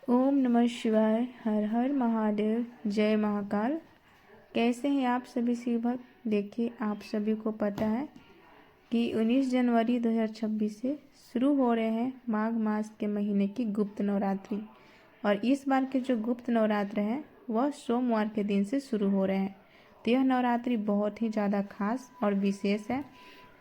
ओम नमः शिवाय। हर हर महादेव। जय महाकाल। कैसे हैं आप सभी शिव भक्त। देखिए, आप सभी को पता है कि 19 जनवरी 2026 से शुरू हो रहे हैं माघ मास के महीने की गुप्त नवरात्रि। और इस बार के जो गुप्त नवरात्र हैं वह सोमवार के दिन से शुरू हो रहे हैं। तो यह नवरात्रि बहुत ही ज़्यादा खास और विशेष है।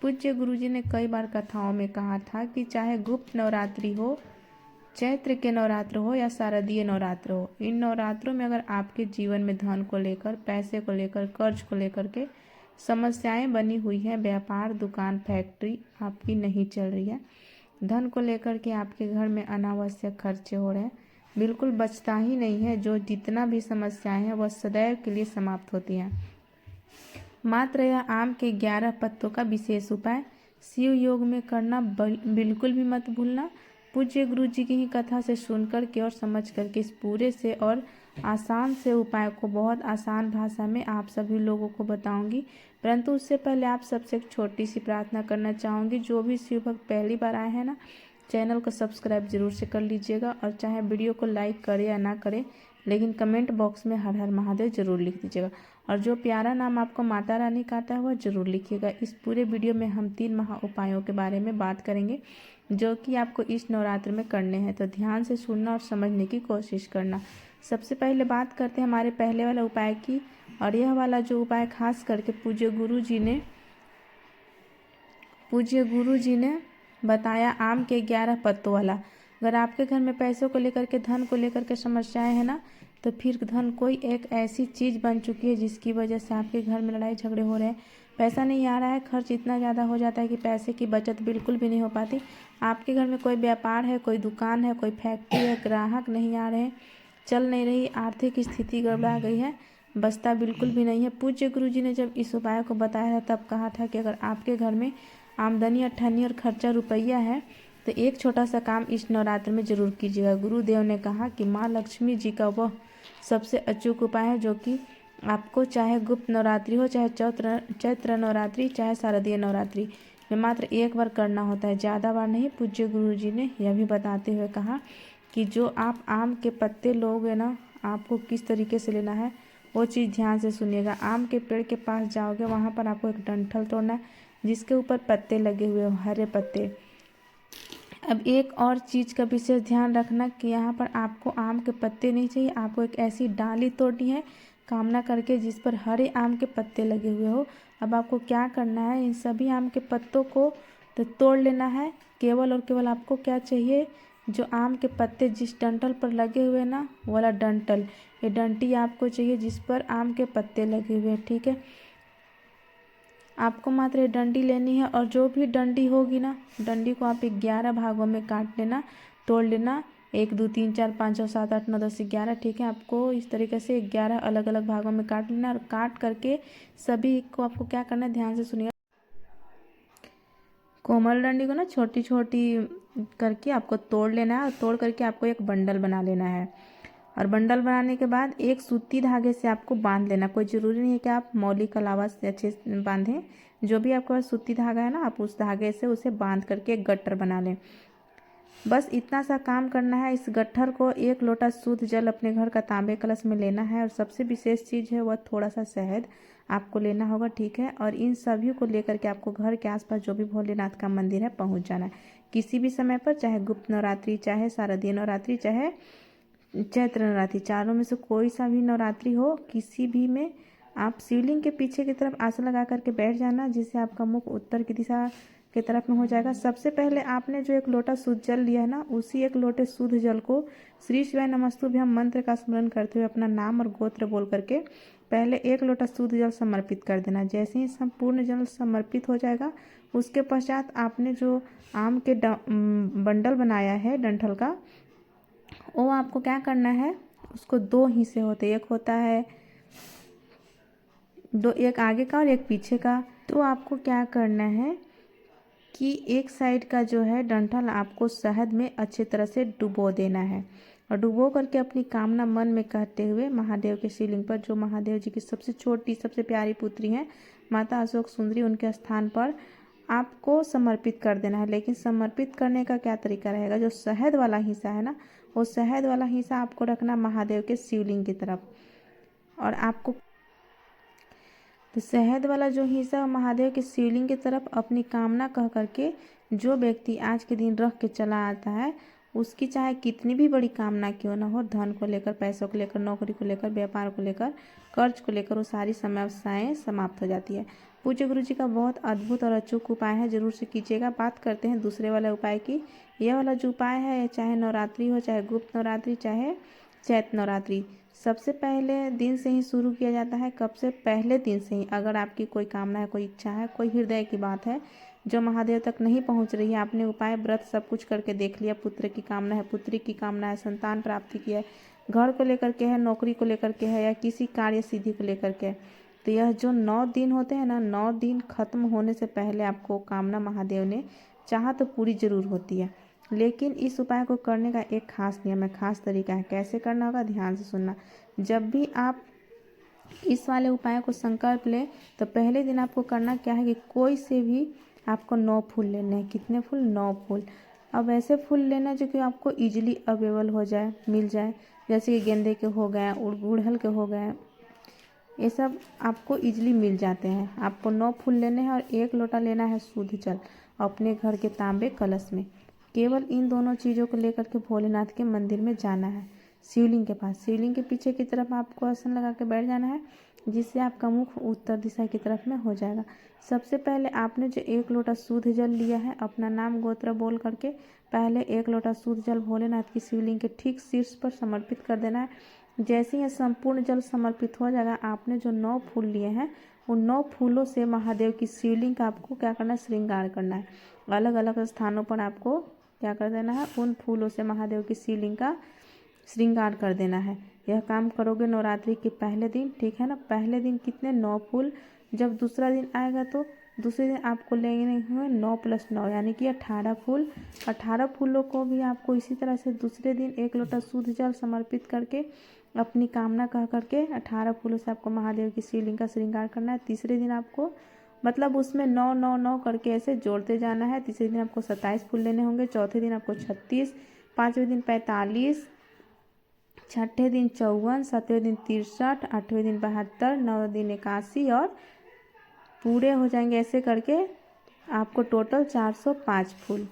पूज्य गुरुजी ने कई बार कथाओं में कहा था कि चाहे गुप्त नवरात्रि हो, चैत्र के नवरात्र हो या शारदीय नवरात्र हो, इन नवरात्रों में अगर आपके जीवन में धन को लेकर, पैसे को लेकर, कर्ज को लेकर के समस्याएं बनी हुई है, व्यापार, दुकान, फैक्ट्री आपकी नहीं चल रही है, धन को लेकर के आपके घर में अनावश्यक खर्चे हो रहे हैं, बिल्कुल बचता ही नहीं है, जो जितना भी समस्याएं हैं वह सदैव के लिए समाप्त होती हैं। मात्र यह आम के 11 पत्तों का विशेष उपाय शिव योग में करना बिल्कुल भी मत भूलना। पूज्य गुरु जी की ही कथा से सुन कर के और समझ करके इस पूरे से और आसान से उपाय को बहुत आसान भाषा में आप सभी लोगों को बताऊंगी। परंतु उससे पहले आप सबसे एक छोटी सी प्रार्थना करना चाहूँगी। जो भी शिव भक्त पहली बार आए हैं ना, चैनल को सब्सक्राइब जरूर से कर लीजिएगा। और चाहे वीडियो को लाइक करे या ना करे, लेकिन कमेंट बॉक्स में हर हर महादेव जरूर लिख दीजिएगा। और जो प्यारा नाम आपको माता रानी का आता है वह जरूर लिखिएगा। इस पूरे वीडियो में हम 3 महा उपायों के बारे में बात करेंगे जो कि आपको इस नवरात्र में करने हैं। तो ध्यान से सुनना और समझने की कोशिश करना। सबसे पहले बात करते हैं हमारे पहले वाला उपाय की। और यह वाला जो उपाय खास करके पूज्य गुरु जी ने बताया, आम के 11 पत्तों वाला। अगर आपके घर में पैसों को लेकर के, धन को लेकर के समस्याएं हैं ना, तो फिर धन कोई एक ऐसी चीज़ बन चुकी है जिसकी वजह से आपके घर में लड़ाई झगड़े हो रहे हैं, पैसा नहीं आ रहा है, खर्च इतना ज़्यादा हो जाता है कि पैसे की बचत बिल्कुल भी नहीं हो पाती। आपके घर में कोई व्यापार है, कोई दुकान है, कोई फैक्ट्री है, ग्राहक नहीं आ रहे, चल नहीं रही, आर्थिक स्थिति गड़बड़ा गई है, बचता बिल्कुल भी नहीं है। पूज्य गुरु जी ने जब इस उपाय को बताया था तब कहा था कि अगर आपके घर में आमदनी अठन्नी और खर्चा रुपया है तो एक छोटा सा काम इस नवरात्र में जरूर कीजिएगा। गुरुदेव ने कहा कि माँ लक्ष्मी जी का वह सबसे अचूक उपाय है जो कि आपको चाहे गुप्त नवरात्रि हो, चाहे चैत्र नवरात्रि, चाहे शारदीय नवरात्रि में मात्र एक बार करना होता है, ज़्यादा बार नहीं। पूज्य गुरु जी ने यह भी बताते हुए कहा कि जो आप आम के पत्ते लोगे ना, आपको किस तरीके से लेना है वो चीज़ ध्यान से सुनिएगा। आम के पेड़ के पास जाओगे, वहाँ पर आपको एक डंठल तोड़ना है जिसके ऊपर पत्ते लगे हुए हो, हरे पत्ते। अब एक और चीज़ का विशेष ध्यान रखना कि यहाँ पर आपको आम के पत्ते नहीं चाहिए, आपको एक ऐसी डाली तोड़नी है कामना करके जिस पर हरे आम के पत्ते लगे हुए हो। अब आपको क्या करना है, इन सभी आम के पत्तों को तो तोड़ लेना है। केवल और केवल आपको क्या चाहिए, जो आम के पत्ते जिस डंठल पर लगे हुए ना, वाला डंठल, ये डंटी आपको चाहिए जिस पर आम के पत्ते लगे हुए हैं, ठीक है। आपको मात्र ये डंडी लेनी है और जो भी डंडी होगी ना, डंडी को आप 11 भागों में काट लेना, तोड़ लेना। 1 2 3 4 5 6 7 8 9 10 11, ठीक है। आपको इस तरीके से 11 अलग अलग भागों में काट लेना। और काट करके सभी को आपको क्या करना है, ध्यान से सुनिएगा। कोमल डंडी को ना छोटी छोटी करके आपको तोड़ लेना है और तोड़ करके आपको एक बंडल बना लेना है। और बंडल बनाने के बाद एक सूती धागे से आपको बांध लेना। कोई ज़रूरी नहीं है कि आप मौली का लावा से अच्छे से बांधें, जो भी आपके पास सूती धागा है ना, आप उस धागे से उसे बांध करके एक गट्ठर बना लें। बस इतना सा काम करना है। इस गट्ठर को 1 लोटा शुद्ध जल अपने घर का तांबे कलश में लेना है। और सबसे विशेष चीज़ है वह थोड़ा सा शहद आपको लेना होगा, ठीक है। और इन सभी को लेकर के आपको घर के आसपास जो भी भोलेनाथ का मंदिर है पहुंच जाना है किसी भी समय पर, चाहे गुप्त नवरात्रि, चाहे शारदीय नवरात्रि, चाहे चैत्र नवरात्रि, चारों में से कोई सा भी नवरात्रि हो, किसी भी में आप शिवलिंग के पीछे की तरफ आसन लगा करके बैठ जाना, जिससे आपका मुख उत्तर की दिशा की तरफ में हो जाएगा। सबसे पहले आपने जो 1 लोटा शुद्ध जल लिया है ना, उसी 1 लोटे शुद्ध जल को श्री शिवाय नमस्तुभ्यम मंत्र का स्मरण करते हुए अपना नाम और गोत्र बोल करके पहले 1 लोटा शुद्ध जल समर्पित कर देना। जैसे ही संपूर्ण जल समर्पित हो जाएगा, उसके पश्चात आपने जो आम के बंडल बनाया है डंठल का, वो आपको क्या करना है, उसको 2 हिस्से होते, एक होता है एक आगे का और एक पीछे का। तो आपको क्या करना है कि एक साइड का जो है डंठल आपको शहद में अच्छी तरह से डुबो देना है। और डुबो करके अपनी कामना मन में कहते हुए महादेव के शिवलिंग पर, जो महादेव जी की सबसे छोटी सबसे प्यारी पुत्री हैं माता अशोक सुंदरी, उनके स्थान पर आपको समर्पित कर देना है। लेकिन समर्पित करने का क्या तरीका रहेगा, जो शहद वाला हिस्सा है ना, वो शहद वाला हिस्सा आपको रखना महादेव के शिवलिंग की तरफ। और आपको तो शहद वाला जो हिस्सा महादेव के शिवलिंग की तरफ अपनी कामना कह करके जो व्यक्ति आज के दिन रख के चला आता है, उसकी चाहे कितनी भी बड़ी कामना क्यों ना हो, धन को लेकर, पैसों को लेकर, नौकरी को लेकर, व्यापार को लेकर, कर्ज को लेकर, वो सारी समस्याएं समाप्त हो जाती है। पूज्य गुरु जी का बहुत अद्भुत और अचूक उपाय है, जरूर से कीजिएगा। बात करते हैं दूसरे वाले उपाय की। यह वाला जो उपाय है, चाहे नवरात्रि हो, चाहे गुप्त नवरात्रि, चाहे चैत्र नवरात्रि, सबसे पहले दिन से ही शुरू किया जाता है। कब से? पहले दिन से ही। अगर आपकी कोई कामना है, कोई इच्छा है, कोई हृदय की बात है जो महादेव तक नहीं पहुंच रही है, आपने उपाय व्रत सब कुछ करके देख लिया, पुत्र की कामना है, पुत्री की कामना है, संतान प्राप्ति की है, घर को लेकर के है, नौकरी को लेकर के है, या किसी कार्य सिद्धि को लेकर के, तो यह जो 9 दिन होते हैं ना, 9 दिन खत्म होने से पहले आपको कामना महादेव ने चाहा तो पूरी जरूर होती है। लेकिन इस उपाय को करने का एक खास नियम है, खास तरीका है। कैसे करना होगा, ध्यान से सुनना। जब भी आप इस वाले उपाय को संकल्प लें तो पहले दिन आपको करना क्या है कि कोई से भी आपको 9 फूल लेने हैं। कितने फूल? 9 फूल। अब ऐसे फूल लेना जो कि आपको इजीली अवेलेबल हो जाए, मिल जाए, जैसे कि गेंदे के हो गए, गुड़हल के हो गए, ये सब आपको इजीली मिल जाते हैं। आपको 9 फूल लेने हैं और 1 लोटा लेना है शुद्ध जल अपने घर के तांबे कलश में। केवल इन दोनों चीज़ों को लेकर के भोलेनाथ के मंदिर में जाना है, शिवलिंग के पास। शिवलिंग के पीछे की तरफ आपको आसन लगा के बैठ जाना है, जिससे आपका मुख उत्तर दिशा की तरफ में हो जाएगा। सबसे पहले आपने जो 1 लोटा शुद्ध जल लिया है, अपना नाम गोत्र बोल करके पहले 1 लोटा शुद्ध जल भोलेनाथ की शिवलिंग के ठीक शीर्ष पर समर्पित कर देना है। जैसे ही संपूर्ण जल समर्पित हो जाएगा, आपने जो 9 फूल लिए हैं, उन 9 फूलों से महादेव की शिवलिंग का आपको क्या करना है, श्रृंगार करना है। अलग अलग स्थानों पर आपको क्या कर देना है, उन फूलों से महादेव की शिवलिंग का श्रृंगार कर देना है। यह काम करोगे नवरात्रि के पहले दिन, ठीक है ना। पहले दिन कितने? 9 फूल। जब दूसरा दिन आएगा तो दूसरे दिन आपको लेने हुए 9 + 9 यानी कि 18 फूल। 18 फूलों को भी आपको इसी तरह से दूसरे दिन 1 लोटा शुद्ध जल समर्पित करके अपनी कामना कह करके 18 फूलों से आपको महादेव की शिवलिंग का श्रृंगार करना है। तीसरे दिन आपको मतलब उसमें 9 9 9 करके ऐसे जोड़ते जाना है। तीसरे दिन आपको 27 फूल लेने होंगे, चौथे दिन आपको 36, पाँचवें दिन 45, छठे दिन 54, सातवें दिन 63, आठवें दिन 72, 9वें दिन 81 और पूरे हो जाएंगे। ऐसे करके आपको टोटल 405 फूल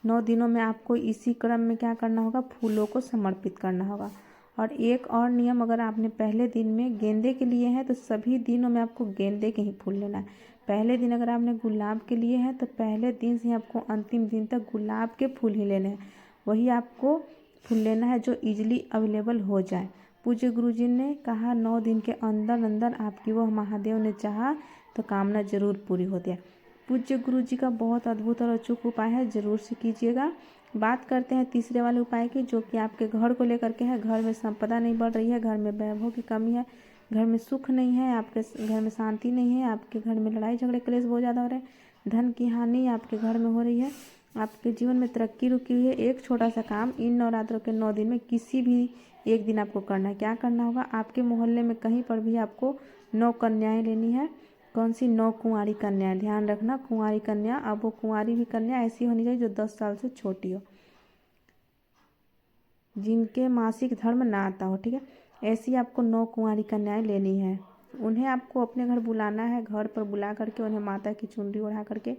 9 दिनों में आपको इसी क्रम में क्या करना होगा, फूलों को समर्पित करना होगा। और एक और नियम, अगर आपने पहले दिन में गेंदे के लिए हैं तो सभी दिनों में आपको गेंदे के ही फूल लेना है। पहले दिन अगर आपने गुलाब के लिए हैं तो पहले दिन से ही आपको अंतिम दिन तक गुलाब के फूल ही लेने हैं। वही आपको फूल लेना है जो इजीली अवेलेबल हो जाए। पूज्य गुरुजी ने कहा 9 दिन के अंदर अंदर आपकी वह महादेव ने चाहा तो कामना जरूर पूरी होती है। पूज्य गुरुजी का बहुत अद्भुत और अचूक उपाय है, जरूर से कीजिएगा। बात करते हैं तीसरे वाले उपाय की, जो कि आपके घर को लेकर के है। घर में संपदा नहीं बढ़ रही है, घर में वैभव की कमी है, घर में सुख नहीं है, आपके घर में शांति नहीं है, आपके घर में लड़ाई झगड़े क्लेश बहुत ज़्यादा हो रहे हैं, धन की हानि आपके घर में हो रही है, आपके जीवन में तरक्की रुकी हुई है। एक छोटा सा काम इन नवरात्रों के 9 दिन में किसी भी एक दिन आपको करना है। क्या करना होगा, आपके मोहल्ले में कहीं पर भी आपको 9 कन्याएं लेनी है। कौन सी? 9 कुंवारी कन्याएं। ध्यान रखना, कुंवारी कन्या। अब वो कुंवारी भी कन्या ऐसी होनी चाहिए जो 10 साल से छोटी हो, जिनके मासिक धर्म ना आता हो, ठीक है। ऐसी आपको 9 कुंवारी कन्याएं लेनी है। उन्हें आपको अपने घर बुलाना है, घर पर बुला करके उन्हें माता की चुनरी ओढ़ा करके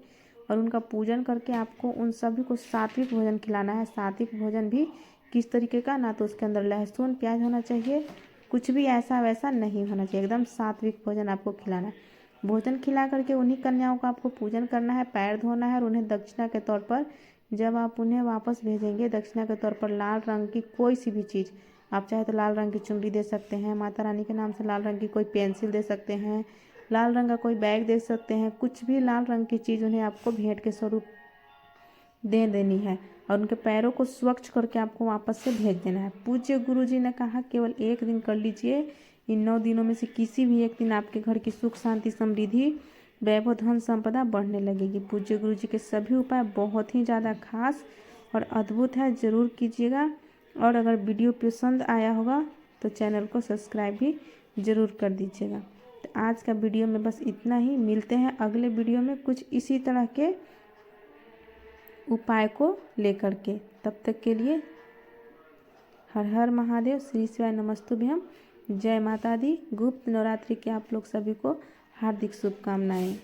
और उनका पूजन करके आपको उन सभी को सात्विक भोजन खिलाना है। सात्विक भोजन भी किस तरीके का, ना तो उसके अंदर लहसुन प्याज होना चाहिए, कुछ भी ऐसा वैसा नहीं होना चाहिए, एकदम सात्विक भोजन आपको खिलाना है। भोजन खिला करके उन्हीं कन्याओं का आपको पूजन करना है, पैर धोना है और उन्हें दक्षिणा के तौर पर, जब आप उन्हें वापस भेजेंगे, दक्षिणा के तौर पर लाल रंग की कोई सी भी चीज़, आप चाहे तो लाल रंग की चुनरी दे सकते हैं, माता रानी के नाम से लाल रंग की कोई पेंसिल दे सकते हैं, लाल रंग का कोई बैग दे सकते हैं, कुछ भी लाल रंग की चीज़ उन्हें आपको भेंट के स्वरूप दे देनी है और उनके पैरों को स्वच्छ करके आपको वापस से भेज देना है। पूज्य गुरुजी ने कहा केवल एक दिन कर लीजिए। इन 9 दिनों में से किसी भी एक दिन आपके घर की सुख शांति समृद्धि वैभव धन संपदा बढ़ने लगेगी। पूज्य गुरुजी के सभी उपाय बहुत ही ज़्यादा खास और अद्भुत है, ज़रूर कीजिएगा। और अगर वीडियो पसंद आया होगा तो चैनल को सब्सक्राइब भी ज़रूर कर दीजिएगा। तो आज का वीडियो में बस इतना ही। मिलते हैं अगले वीडियो में कुछ इसी तरह के उपाय को लेकर के। तब तक के लिए हर हर महादेव, श्री शिवाय नमस्तुभ्यम, जय माता दी। गुप्त नवरात्रि की आप लोग सभी को हार्दिक शुभकामनाएं।